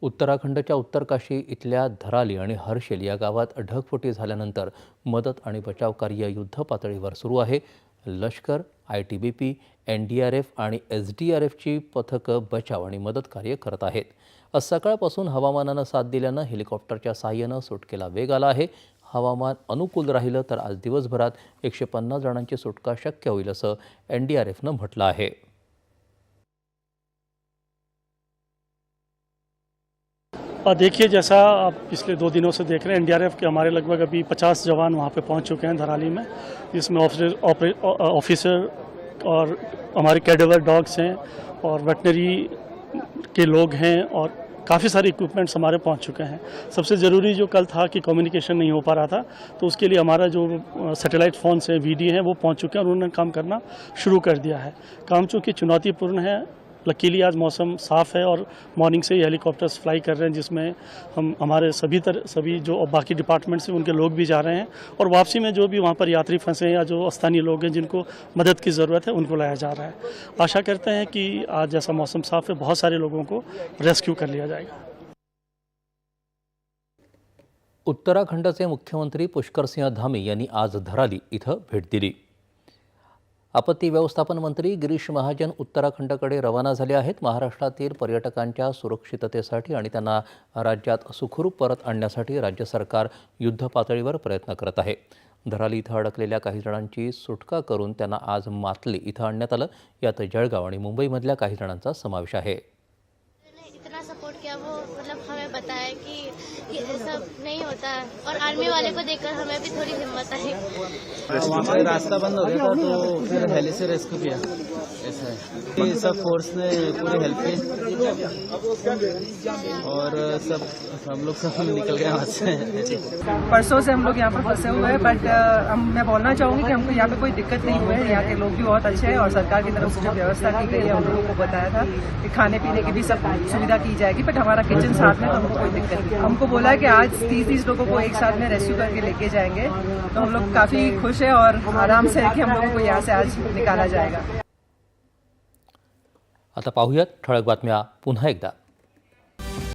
उत्तराखंडच्या उत्तरकाशी इथल्या धराली आणि हर्षेल या गावात ढगफुटी झाल्यानंतर मदत आणि बचाव कार्य युद्धपातळीवर सुरू आहे. लष्कर, ITBP, NDRF आणि SDRFची पथकं बचाव आणि मदत कार्य करत आहेत. आज सकाळपासून हवामानानं साथ दिल्यानं हेलिकॉप्टरच्या साहाय्यानं सुटकेला वेग आला आहे. हवामान अनुकूल राहिलं तर आज दिवसभरात 150 जणांची सुटका शक्य होईल असं NDRFनं म्हटलं आहे. देखिए, जैसा आप पिछले 2 दिनों से देख रहे हैं, NDRF के हमारे लगभग अभी 50 जवान वहाँ पे पहुँच चुके हैं धराली में, जिसमें ऑफिसर और हमारे कैडेवर डॉग्स हैं और वेटनरी के लोग हैं और काफ़ी सारे इक्विपमेंट्स हमारे पहुँच चुके हैं। सबसे ज़रूरी जो कल था कि कम्युनिकेशन नहीं हो पा रहा था, तो उसके लिए हमारा जो सैटेलाइट फ़ोन्स हैं, VD हैं, वो पहुँच चुके हैं और उन्होंने काम करना शुरू कर दिया है। काम चूँकि चुनौतीपूर्ण है, लकीली आज मौसम साफ़ है और मॉर्निंग से ही हेलीकॉप्टर्स फ्लाई कर रहे हैं, जिसमें हमारे सभी जो बाकी डिपार्टमेंट्स हैं उनके लोग भी जा रहे हैं और वापसी में जो भी वहाँ पर यात्री फंसे हैं या जो स्थानीय लोग हैं जिनको मदद की ज़रूरत है उनको लाया जा रहा है। आशा करते हैं कि आज जैसा मौसम साफ़ है, बहुत सारे लोगों को रेस्क्यू कर लिया जाएगा। उत्तराखंडचे मुख्यमंत्री पुष्करसिंह धामी यांनी आज धराली इथं भेट दिली. आपत्ती व्यवस्थापन मंत्री गिरीश महाजन उत्तराखंडकडे रवाना झाले आहेत. महाराष्ट्रातील पर्यटकांच्या सुरक्षिततेसाठी आणि त्यांना राज्यात सुखरूप परत आणण्यासाठी राज्य सरकार युद्धपातळीवर प्रयत्न करत आहे. धराली इथं अडकलेल्या काही जणांची सुटका करून त्यांना आज मातली इथं आणण्यात आलं. यात जळगाव आणि मुंबईमधल्या काही जणांचा समावेश आहे. इतना सपोर्ट किया, वो मतलब हमें बताया कि ये सब नहीं होता है और आर्मी वाले को देखकर हमें भी थोड़ी हिम्मत आई। वहाँ पे रास्ता बंद हो गया था तो फिर हेली से रेस्क्यू किया। ऐसा है, ये सब फोर्स ने पूरी हेल्प की और सब हम लोग सब निकल गए वहाँ से। परसों से हम लोग यहाँ पर फंसे हुए हैं, बट मैं बोलना चाहूँगी कि हमको यहाँ पे कोई दिक्कत नहीं हुई है। यहाँ के लोग भी बहुत अच्छे हैं और सरकार की तरफ से जो व्यवस्था की गई है, हम लोगों को बताया था कि खाने पीने की भी सब सुविधा की जाएगी, बट हमारा किचन साथ में, तो हमको कोई दिक्कत नहीं। हमको बोला है कि आज 30 लोगों को एक साथ में रेस्क्यू करके लेके जाएंगे, तो हम लोग काफ़ी खुश हैं और आराम से है कि हम लोगों को यहाँ से आज निकाला जाएगा. आता पाहूयात ठळक बातम्या पुन्हा एकदा.